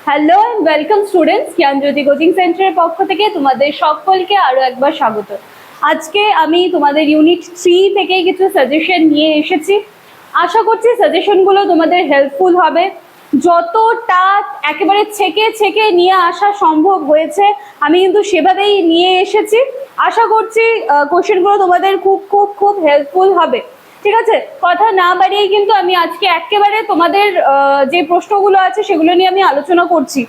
Hello and welcome students, Gyanjyoti coaching সেন্টারের পক্ষ থেকে তোমাদের সকলকে আরো একবার স্বাগত। আজকে আমি তোমাদের ইউনিট 3 থেকে কিছু সাজেশন নিয়ে এসেছি। আশা করছি সাজেশনগুলো তোমাদের হেল্পফুল হবে। যতটা একেবারে ছেকে নিয়ে আসা সম্ভব হয়েছে আমি কিন্তু সেভাবেই নিয়ে এসেছি। আশা করছি কোশ্চেনগুলো তোমাদের খুব খুব খুব হেল্পফুল হবে। ঠিক আছে, কথা না বাড়িয়ে কিন্তু আমি আজকে একেবারে তোমাদের যে প্রশ্নগুলো আছে সেগুলো নিয়ে আমি আলোচনা করছি।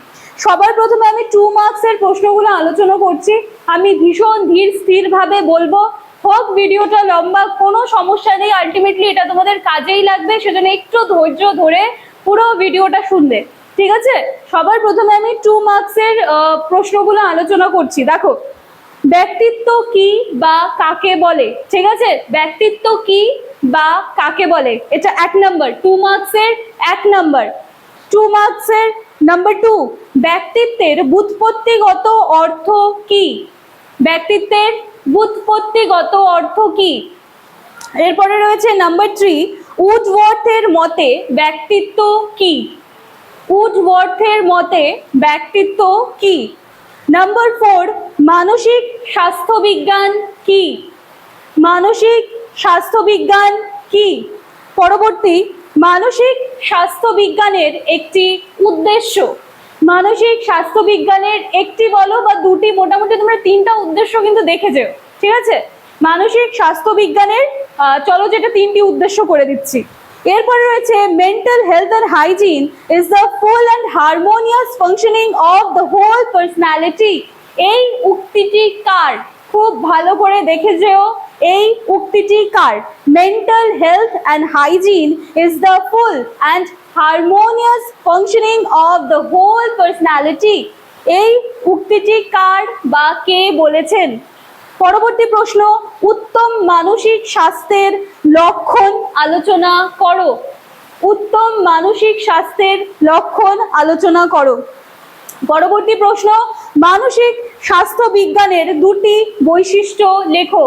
সবার প্রথমে আমি 2 মার্কসের প্রশ্নগুলো আলোচনা করছি। আমি ভীষণ ধীর স্থির ভাবে বলবো, হোক ভিডিওটা লম্বা কোনো সমস্যা নেই, আলটিমেটলি এটা তোমাদের কাজেই লাগবে, সেজন্য একটু ধৈর্য ধরে পুরো ভিডিওটা শুনবে। ঠিক আছে, সবার প্রথমে আমি 2 মার্কসের প্রশ্নগুলো আলোচনা করছি। দেখো, ব্যক্তিত্ব কি বা কাকে বলে? ঠিক আছে, ব্যক্তিত্ব কি বা কাকে বলে, এটা 1 নাম্বার, 2 মার্কসের 1 নাম্বার। 2 মার্কসের নাম্বার 2, ব্যক্তিত্বের ব্যুৎপত্তিগত অর্থ কি? ব্যক্তিত্বের ব্যুৎপত্তিগত অর্থ কি? এরপরে রয়েছে নাম্বার 3, উডওয়ার্থের মতে ব্যক্তিত্ব কি? উডওয়ার্থের মতে ব্যক্তিত্ব কি? নাম্বার 4, মানসিক স্বাস্থ্যবিজ্ঞান কি? মানসিক স্বাস্থ্যবিজ্ঞান কি? পরবর্তী, মানসিক স্বাস্থ্যবিজ্ঞানের একটি উদ্দেশ্য। মানসিক স্বাস্থ্যবিজ্ঞানের একটি বলো বা দুটি, মোটামুটি তোমরা 3টা উদ্দেশ্য কিন্তু দেখে যেও। ঠিক আছে, মানসিক স্বাস্থ্যবিজ্ঞানের চলো যেটা 3টি উদ্দেশ্য করে দিচ্ছি। এরপরে রয়েছে mental health and hygiene is the full and harmonious functioning of the whole personality. এই উক্তিটি কার? খুব ভালো করে দেখে যেও, এই উক্তিটি কার? Mental health and hygiene is the full and harmonious functioning of the whole personality. এই উক্তিটি কার বা কে বলেছেন? পরবর্তী প্রশ্ন, উত্তম মানসিক স্বাস্থ্যের লক্ষণ আলোচনা করো। উত্তম মানসিক স্বাস্থ্যের লক্ষণ আলোচনা করো। পরবর্তী প্রশ্ন, মানসিক স্বাস্থ্য বিজ্ঞানের 2টি বৈশিষ্ট্য লেখো।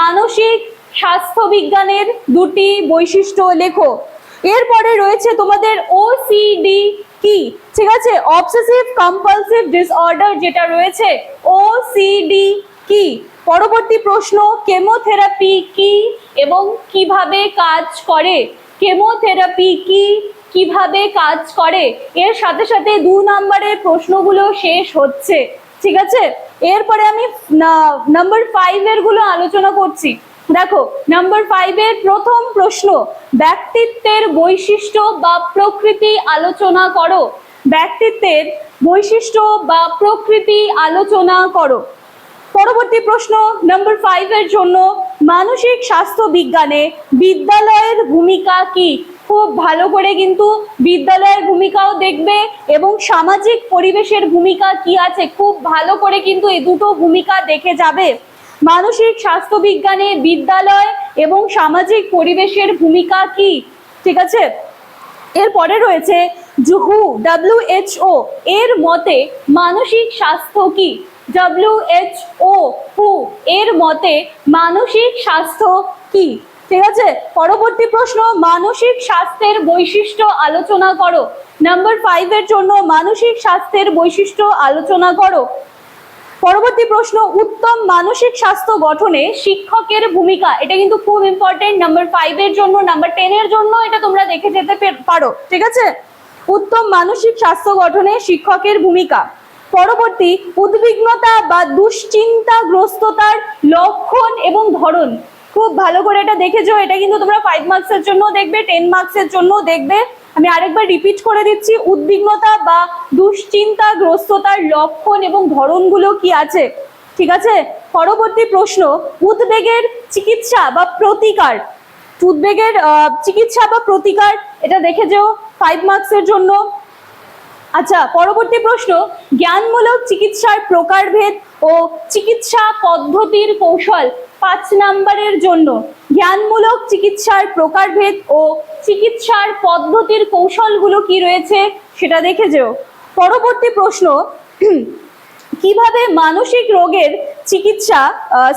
মানসিক স্বাস্থ্য বিজ্ঞানের 2টি বৈশিষ্ট্য লেখো। এরপরে রয়েছে তোমাদের ওসিডি কি? ঠিক আছে, অবসেসিভ কম্পালসিভ ডিসঅর্ডার যেটা রয়েছে, ওসিডি কি? পরবর্তী প্রশ্ন, কেমোথেরাপি কি এবং কিভাবে কাজ করে? কেমোথেরাপি কি, কিভাবে কাজ করে? এর সাথে সাথে 2 নম্বরের প্রশ্নগুলো শেষ হচ্ছে। ঠিক আছে, এরপরে আমি নাম্বার 5 এর গুলো আলোচনা করছি। দেখো, নাম্বার 5 এর প্রথম প্রশ্ন, ব্যক্তিত্বের বৈশিষ্ট্য বা প্রকৃতি আলোচনা করো। ব্যক্তিত্বের বৈশিষ্ট্য বা প্রকৃতি আলোচনা করো। পরবর্তী প্রশ্ন নাম্বার 5 এর জন্য, মানসিক স্বাস্থ্য বিজ্ঞানে বিদ্যালয়ের ভূমিকা কি? খুব ভালো করে কিন্তু বিদ্যালয়ের ভূমিকাও দেখবে এবং সামাজিক পরিবেশের ভূমিকা কি আছে খুব ভালো করে কিন্তু এই দুটো ভূমিকা দেখে যাবে। মানসিক স্বাস্থ্য বিজ্ঞানে বিদ্যালয় এবং সামাজিক পরিবেশের ভূমিকা কি? ঠিক আছে, এরপরে রয়েছে WHO এর মতে মানসিক স্বাস্থ্য কি? WHO এর মতে মানসিক স্বাস্থ্য কি? ঠিক আছে, পরবর্তী প্রশ্ন, মানসিক স্বাস্থ্যের বৈশিষ্ট্য আলোচনা করো। নাম্বার 5 এর জন্য মানসিক স্বাস্থ্যের বৈশিষ্ট্য আলোচনা করো। পরবর্তী প্রশ্ন, উত্তম মানসিক স্বাস্থ্য গঠনে শিক্ষকের ভূমিকা। এটা কিন্তু খুব ইম্পর্টেন্ট, নাম্বার 5 এর জন্য, নাম্বার 10 এর জন্য এটা তোমরা দেখে যেতে পারো। ঠিক আছে, উত্তম মানসিক স্বাস্থ্য গঠনে শিক্ষকের ভূমিকা। পরবর্তী, উদ্বিগ্নতা বা দুশ্চিন্তাগ্রস্ততার লক্ষণ এবং ধরন। খুব ভালো করে এটা দেখেছো, এটা কিন্তু তোমরা 5 মার্কসের জন্য দেখবে, 10 মার্কসের জন্য দেখবে। আমি আরেকবার রিপিট করে দিচ্ছি, উদ্বিগ্নতা বা দুশ্চিন্তাগ্রস্ততার লক্ষণ এবং ধরনগুলো কি আছে। ঠিক আছে, পরবর্তী প্রশ্ন, উদ্বেগের চিকিৎসা বা প্রতিকার। উদ্বেগের চিকিৎসা বা প্রতিকার, এটা দেখে যেও 5 মার্কসের জন্য। আচ্ছা, পরবর্তী প্রশ্ন, জ্ঞানমূলক চিকিৎসার প্রকারভেদ ও চিকিৎসা পদ্ধতির কৌশল। 5 নম্বরের জন্য জ্ঞানমূলক চিকিৎসার প্রকারভেদ ও চিকিৎসার পদ্ধতির কৌশলগুলো কি রয়েছে সেটা দেখে যেও। পরবর্তী প্রশ্ন, কিভাবে মানসিক রোগের চিকিৎসা,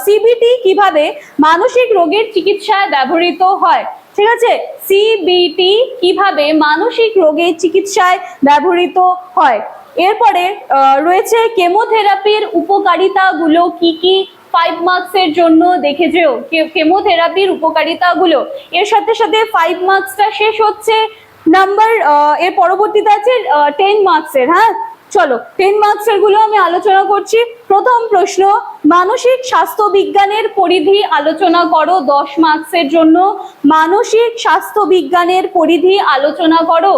সিবিটি কিভাবে মানসিক রোগের চিকিৎসায় ব্যবহৃত হয়? ঠিক আছে, সিবিটি কিভাবে মানসিক রোগের চিকিৎসায় ব্যবহৃত হয়। এরপরে রয়েছে কেমোথেরাপির উপকারিতাগুলো কি কি, 5 মার্কসের জন্য দেখে যেও কেমোথেরাপির উপকারিতাগুলো। এর সাথে সাথে 5 মার্কসটা শেষ হচ্ছে, নাম্বার এর পরবর্তীতে আছে 10 মার্কসের। হ্যাঁ চলো 10 মার্কসের গুলো আমি আলোচনা করছি। প্রথম প্রশ্ন, মানসিক স্বাস্থ্য বিজ্ঞানের পরিধি আলোচনা করো, 10 মার্কসের জন্য। মানসিক স্বাস্থ্য বিজ্ঞানের পরিধি আলোচনা করো।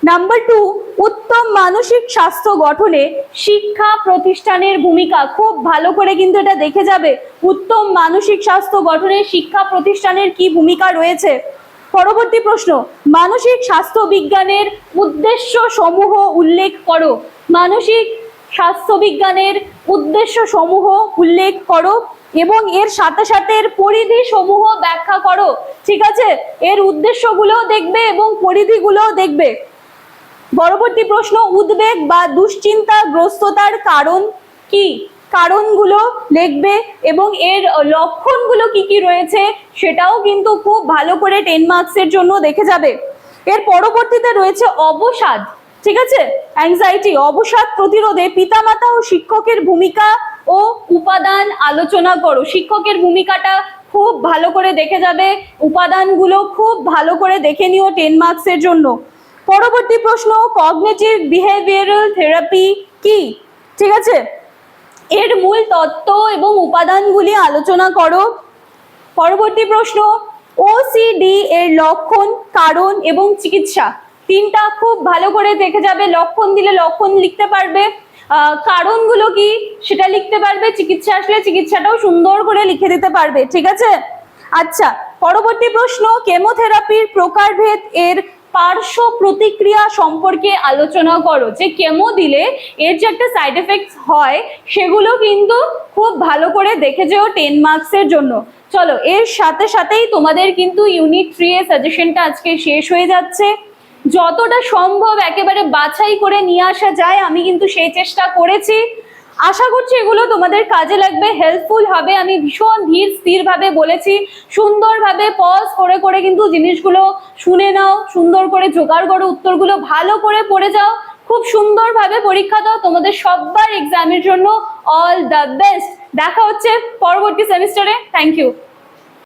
নাম্বার 2, উত্তম মানসিক স্বাস্থ্য গঠনে শিক্ষা প্রতিষ্ঠানের ভূমিকা। খুব ভালো করে কিন্তু এটা দেখে যাবে, উত্তম মানসিক স্বাস্থ্য গঠনে শিক্ষা প্রতিষ্ঠানের কি ভূমিকা রয়েছে। পরবর্তী প্রশ্ন, মানসিক স্বাস্থ্য বিজ্ঞানের উদ্দেশ্য সমূহ উল্লেখ করো। মানসিক স্বাস্থ্য বিজ্ঞানের উদ্দেশ্য সমূহ উল্লেখ করো এবং এর সাথে সাথে এর পরিধি সমূহ ব্যাখ্যা করো। ঠিক আছে, এর উদ্দেশ্যগুলো দেখবে এবং পরিধিগুলোও দেখবে। পরবর্তী প্রশ্ন, উদ্বেগ বা দুশ্চিন্তাগ্রস্ততার কারণ কি, কারণগুলো লিখবে এবং এর লক্ষণগুলো কি কি রয়েছে সেটাও কিন্তু খুব ভালো করে 10 মার্কসের জন্য দেখে যাবে। এর পরবর্তীতে রয়েছে অবসাদ। ঠিক আছে, অ্যাংজাইটি, অবসাদ প্রতিরোধে পিতামাতা ও শিক্ষকের ভূমিকা ও উপাদান আলোচনা করো। শিক্ষকের ভূমিকাটা খুব ভালো করে দেখে যাবে, উপাদানগুলো খুব ভালো করে দেখে নিও 10 মার্কসের জন্য। পরবর্তী প্রশ্ন, কগনিটিভ বিহেভিয়ারাল থেরাপি কি। ঠিক আছে, এর মূল তত্ত্ব এবং উপাদানগুলি আলোচনা করো। পরবর্তী প্রশ্ন, ওসিডি এর লক্ষণ, কারণ এবং চিকিৎসা। তিনটা খুব ভালো করে দেখে যাবে, লক্ষণ দিলে লক্ষণ লিখতে পারবে, কারণগুলো কি সেটা লিখতে পারবে, চিকিৎসা আসলে চিকিৎসাটাও সুন্দর করে লিখে দিতে পারবে। ঠিক আছে, আচ্ছা পরবর্তী প্রশ্ন, কেমোথেরাপির প্রকারভেদ এর পার্শ্ব প্রতিক্রিয়া সম্পর্কে আলোচনা করো। যে কেমো দিলে এর যে একটা সাইড এফেক্টস হয় সেগুলো কিন্তু খুব ভালো করে দেখে যেও 10 মার্কসের জন্য। চলো এর সাথে সাথেই তোমাদের কিন্তু ইউনিট 3 এর সাজেশনটা আজকে শেষ হয়ে যাচ্ছে। যতটা সম্ভব একেবারে বাছাই করে নিয়ে আসা যায় আমি কিন্তু সেই চেষ্টা করেছি। আশা করছি এগুলো তোমাদের কাজে লাগবে, হেল্পফুল হবে। আমি ভীষণ ধীর স্থির ভাবে বলেছি, সুন্দরভাবে পজ করে করে কিন্তু জিনিসগুলো শুনে নাও, সুন্দর করে জোগাড় করো, উত্তরগুলো ভালো করে পড়ে যাও, খুব সুন্দরভাবে পরীক্ষা দাও। তোমাদের সবার এক্সামের জন্য অল দ্য বেস্ট। দেখা হচ্ছে পরবর্তী সেমিস্টারে। Thank you.